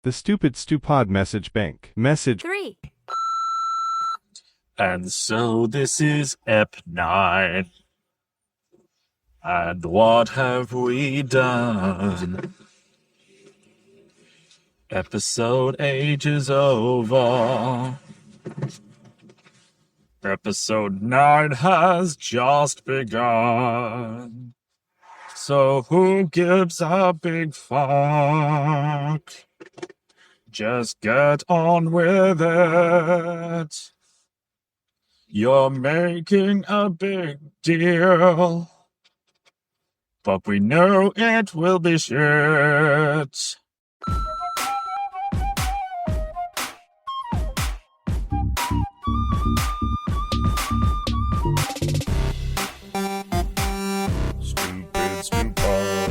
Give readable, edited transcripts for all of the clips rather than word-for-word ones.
The Stupid Stupid Message Bank. Message 3. And so this is Ep 9. And what have we done? Episode 8 is over. Episode 9 has just begun. So who gives a big fuck? Just get on with it. You're making a big deal, but we know it will be shit. Stupid, stupid.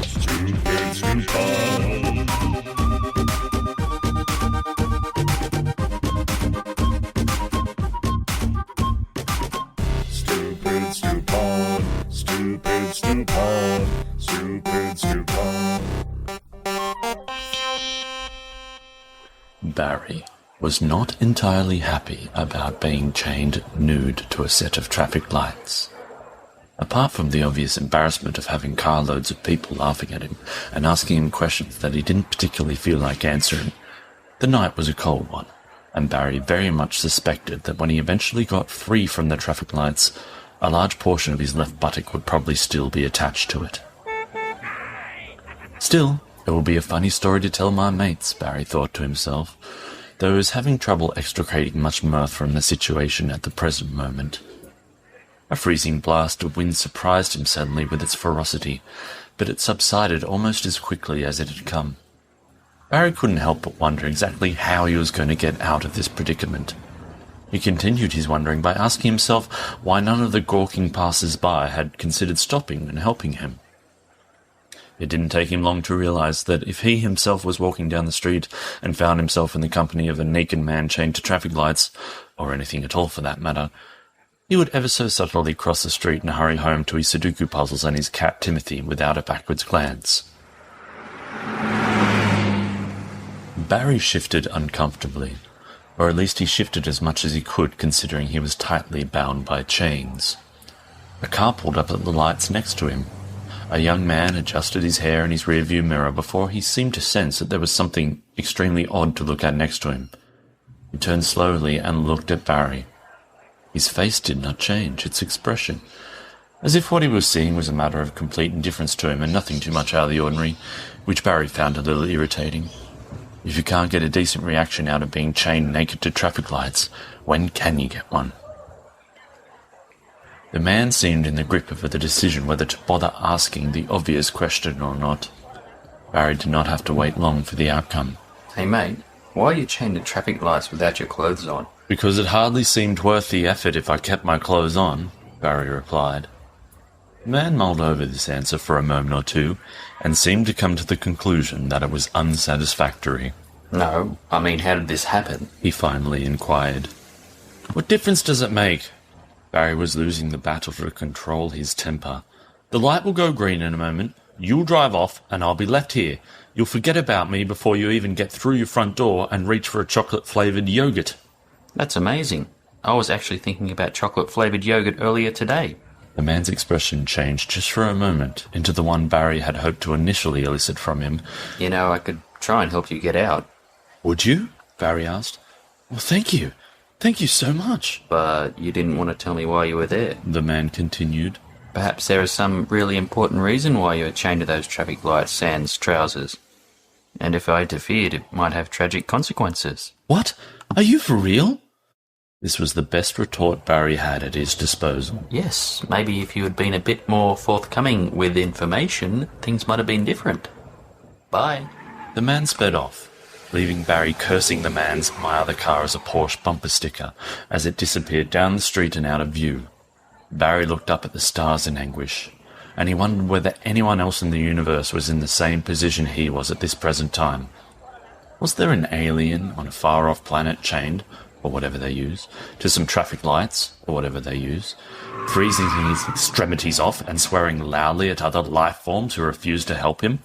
Stupid, stupid. Stupid, stupid. Stupid, stupid. Stupid, stupid. Barry was not entirely happy about being chained nude to a set of traffic lights. Apart from the obvious embarrassment of having carloads of people laughing at him and asking him questions that he didn't particularly feel like answering, the night was a cold one, and Barry very much suspected that when he eventually got free from the traffic lights, a large portion of his left buttock would probably still be attached to it. Still, it will be a funny story to tell my mates, Barry thought to himself, though he was having trouble extricating much mirth from the situation at the present moment. A freezing blast of wind surprised him suddenly with its ferocity, but it subsided almost as quickly as it had come. Barry couldn't help but wonder exactly how he was going to get out of this predicament. He continued his wondering by asking himself why none of the gawking passers-by had considered stopping and helping him. It didn't take him long to realize that if he himself was walking down the street and found himself in the company of a naked man chained to traffic lights, or anything at all for that matter, he would ever so subtly cross the street and hurry home to his Sudoku puzzles and his cat Timothy without a backwards glance. Barry shifted uncomfortably, or at least he shifted as much as he could considering he was tightly bound by chains. A car pulled up at the lights next to him. A young man adjusted his hair in his rearview mirror before he seemed to sense that there was something extremely odd to look at next to him. He turned slowly and looked at Barry. His face did not change, its expression, as if what he was seeing was a matter of complete indifference to him and nothing too much out of the ordinary, which Barry found a little irritating. If you can't get a decent reaction out of being chained naked to traffic lights, when can you get one? The man seemed in the grip of the decision whether to bother asking the obvious question or not. Barry did not have to wait long for the outcome. Hey mate, why are you chained to traffic lights without your clothes on? Because it hardly seemed worth the effort if I kept my clothes on, Barry replied. The man mulled over this answer for a moment or two, and seemed to come to the conclusion that it was unsatisfactory. No, I mean, how did this happen? He finally inquired. What difference does it make? Barry was losing the battle to control his temper. The light will go green in a moment. You'll drive off, and I'll be left here. You'll forget about me before you even get through your front door and reach for a chocolate-flavoured yogurt. That's amazing. I was actually thinking about chocolate-flavoured yogurt earlier today. The man's expression changed just for a moment into the one Barry had hoped to initially elicit from him. You know, I could try and help you get out. Would you? Barry asked. Well, thank you. Thank you so much. But you didn't want to tell me why you were there. The man continued. Perhaps there is some really important reason why you were chained to those traffic lights sans trousers. And if I interfered, it might have tragic consequences. What? Are you for real? This was the best retort Barry had at his disposal. Yes, maybe if you had been a bit more forthcoming with information, things might have been different. Bye. The man sped off, leaving Barry cursing the man's "My other car is a Porsche" bumper sticker as it disappeared down the street and out of view. Barry looked up at the stars in anguish, and he wondered whether anyone else in the universe was in the same position he was at this present time. Was there an alien on a far-off planet chained, or whatever they use, to some traffic lights, or whatever they use, freezing his extremities off and swearing loudly at other life forms who refused to help him?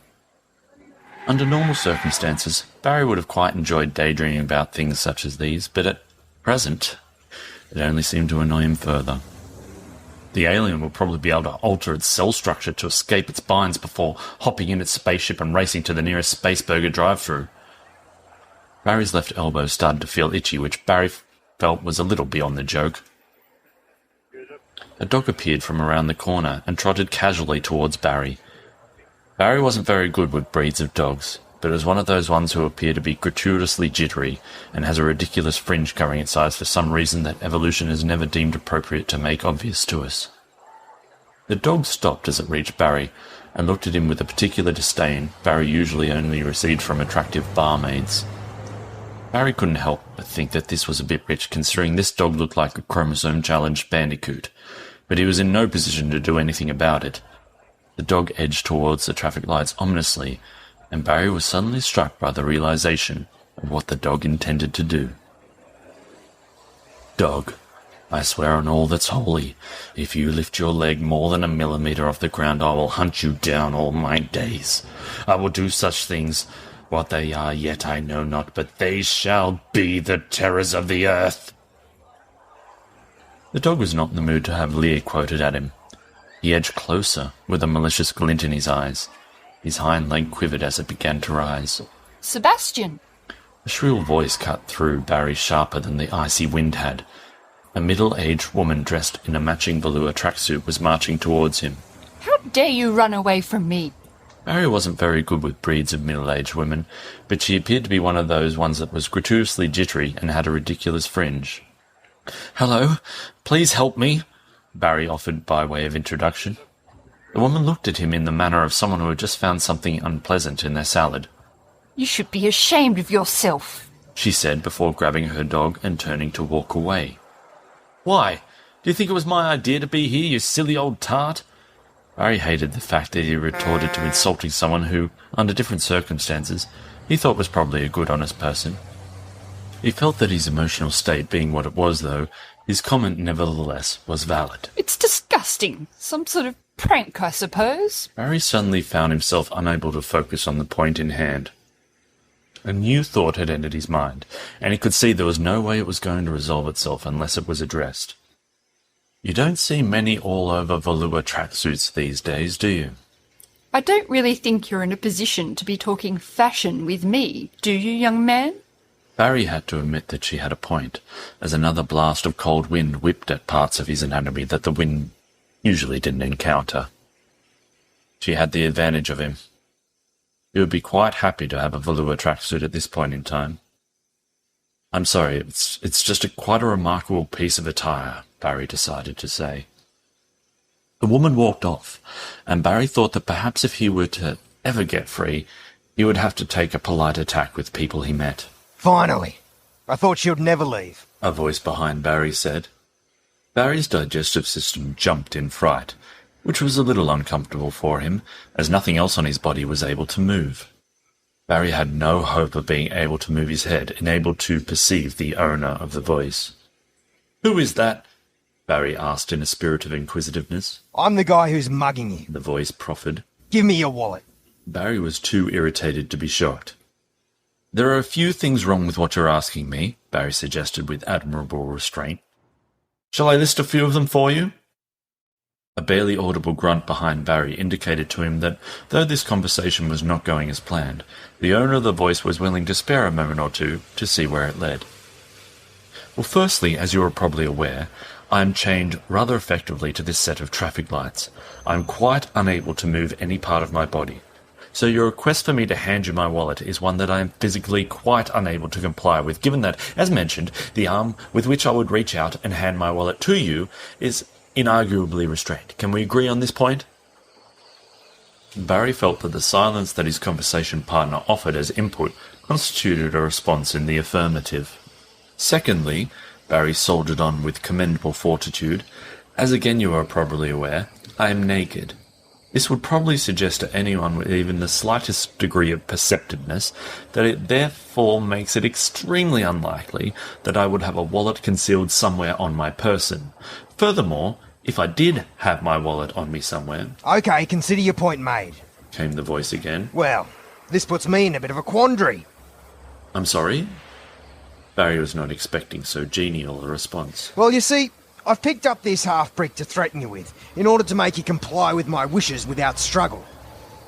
Under normal circumstances, Barry would have quite enjoyed daydreaming about things such as these, but at present, it only seemed to annoy him further. The alien will probably be able to alter its cell structure to escape its binds before hopping in its spaceship and racing to the nearest Spaceburger drive-thru. Barry's left elbow started to feel itchy, which Barry felt was a little beyond the joke. A dog appeared from around the corner and trotted casually towards Barry. Barry wasn't very good with breeds of dogs, but it was one of those ones who appear to be gratuitously jittery and has a ridiculous fringe covering its eyes for some reason that evolution has never deemed appropriate to make obvious to us. The dog stopped as it reached Barry and looked at him with a particular disdain Barry usually only received from attractive barmaids. Barry couldn't help but think that this was a bit rich, considering this dog looked like a chromosome-challenged bandicoot, but he was in no position to do anything about it. The dog edged towards the traffic lights ominously, and Barry was suddenly struck by the realization of what the dog intended to do. "Dog, I swear on all that's holy, if you lift your leg more than a millimeter off the ground, I will hunt you down all my days. I will do such things. What they are yet I know not, but they shall be the terrors of the earth." The dog was not in the mood to have Lear quoted at him. He edged closer, with a malicious glint in his eyes. His hind leg quivered as it began to rise. "Sebastian!" A shrill voice cut through Barry sharper than the icy wind had. A middle-aged woman dressed in a matching velour tracksuit was marching towards him. "How dare you run away from me?" Barry wasn't very good with breeds of middle-aged women, but she appeared to be one of those ones that was gratuitously jittery and had a ridiculous fringe. "Hello, please help me," Barry offered by way of introduction. The woman looked at him in the manner of someone who had just found something unpleasant in their salad. "You should be ashamed of yourself," she said before grabbing her dog and turning to walk away. "Why? Do you think it was my idea to be here, you silly old tart?" Barry hated the fact that he retorted to insulting someone who, under different circumstances, he thought was probably a good, honest person. He felt that his emotional state being what it was, though, his comment nevertheless was valid. "It's disgusting. Some sort of prank, I suppose." Barry suddenly found himself unable to focus on the point in hand. A new thought had entered his mind, and he could see there was no way it was going to resolve itself unless it was addressed. "You don't see many all-over velour tracksuits these days, do you?" "I don't really think you're in a position to be talking fashion with me, do you, young man?" Barry had to admit that she had a point, as another blast of cold wind whipped at parts of his anatomy that the wind usually didn't encounter. She had the advantage of him. He would be quite happy to have a velour tracksuit at this point in time. "I'm sorry, it's just quite a remarkable piece of attire," Barry decided to say. The woman walked off, and Barry thought that perhaps if he were to ever get free, he would have to take a polite attack with people he met. "Finally! I thought she would never leave," a voice behind Barry said. Barry's digestive system jumped in fright, which was a little uncomfortable for him, as nothing else on his body was able to move. Barry had no hope of being able to move his head and able to perceive the owner of the voice. "Who is that?" Barry asked in a spirit of inquisitiveness. "I'm the guy who's mugging you. The voice proffered. Give me your wallet." Barry was too irritated to be shocked. "There are a few things wrong with what you're asking me," Barry suggested with admirable restraint. "Shall I list a few of them for you?" A barely audible grunt behind Barry indicated to him that, though this conversation was not going as planned, the owner of the voice was willing to spare a moment or two to see where it led. "Well, firstly, as you are probably aware, I am chained rather effectively to this set of traffic lights. I am quite unable to move any part of my body. So your request for me to hand you my wallet is one that I am physically quite unable to comply with, given that, as mentioned, the arm with which I would reach out and hand my wallet to you is inarguably restrained. Can we agree on this point?" Barry felt that the silence that his conversation partner offered as input constituted a response in the affirmative. "Secondly," Barry soldiered on with commendable fortitude, "as again you are probably aware, I am naked. This would probably suggest to anyone with even the slightest degree of perceptiveness that it therefore makes it extremely unlikely that I would have a wallet concealed somewhere on my person. Furthermore, if I did have my wallet on me somewhere—" "Okay, consider your point made," came the voice again. "Well, This puts me in a bit of a quandary. I'm sorry? Barry was not expecting so genial a response. Well, you see, I've picked up this half-brick to threaten you with, in order to make you comply with my wishes without struggle.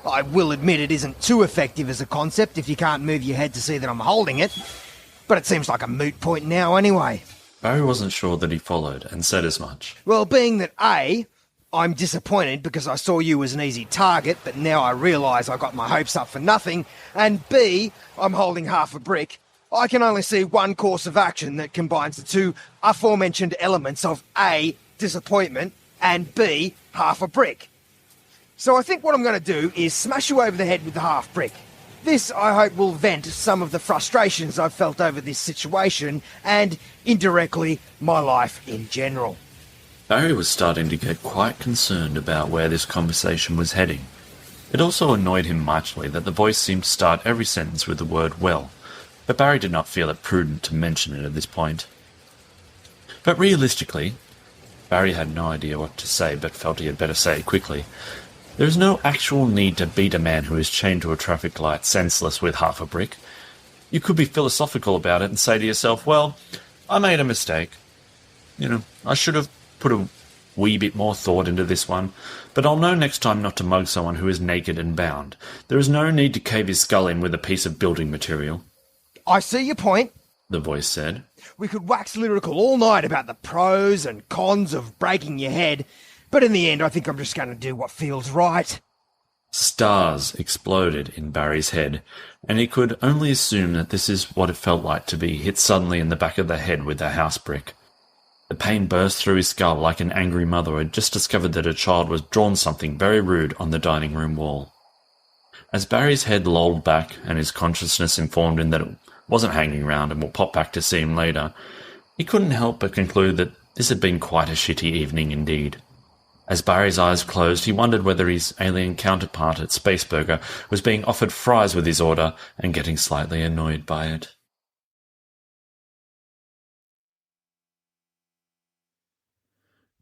I will admit it isn't too effective as a concept if you can't move your head to see that I'm holding it, but it seems like a moot point now anyway. Barry wasn't sure that he followed, and said as much. Well, being that A, I'm disappointed because I saw you as an easy target, but now I realise I got my hopes up for nothing, and B, I'm holding half a brick, I can only see one course of action that combines the two aforementioned elements of A, disappointment, and B, half a brick. So I think what I'm going to do is smash you over the head with the half brick. This, I hope, will vent some of the frustrations I've felt over this situation, and, indirectly, my life in general. Barry was starting to get quite concerned about where this conversation was heading. It also annoyed him mightily that the voice seemed to start every sentence with the word well, but Barry did not feel it prudent to mention it at this point. But realistically, Barry had no idea what to say, but felt he had better say it quickly. There is no actual need to beat a man who is chained to a traffic light senseless with half a brick. You could be philosophical about it and say to yourself, well, I made a mistake. I should have put a wee bit more thought into this one, but I'll know next time not to mug someone who is naked and bound. There is no need to cave his skull in with a piece of building material. I see your point, the voice said. We could wax lyrical all night about the pros and cons of breaking your head, but in the end I think I'm just going to do what feels right. Stars exploded in Barry's head, and he could only assume that this is what it felt like to be hit suddenly in the back of the head with a house brick. The pain burst through his skull like an angry mother who had just discovered that her child was drawn something very rude on the dining room wall. As Barry's head lolled back and his consciousness informed him that it wasn't hanging round and will pop back to see him later, he couldn't help but conclude that this had been quite a shitty evening indeed. As Barry's eyes closed, he wondered whether his alien counterpart at Spaceburger was being offered fries with his order and getting slightly annoyed by it.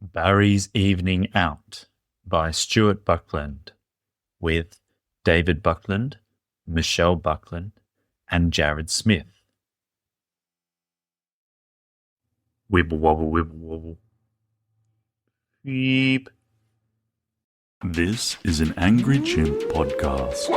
Barry's Evening Out by Stuart Buckland, with David Buckland, Michelle Buckland, and Jared Smith. Wibble wobble, wibble wobble. Beep. This is an Angry Chimp podcast.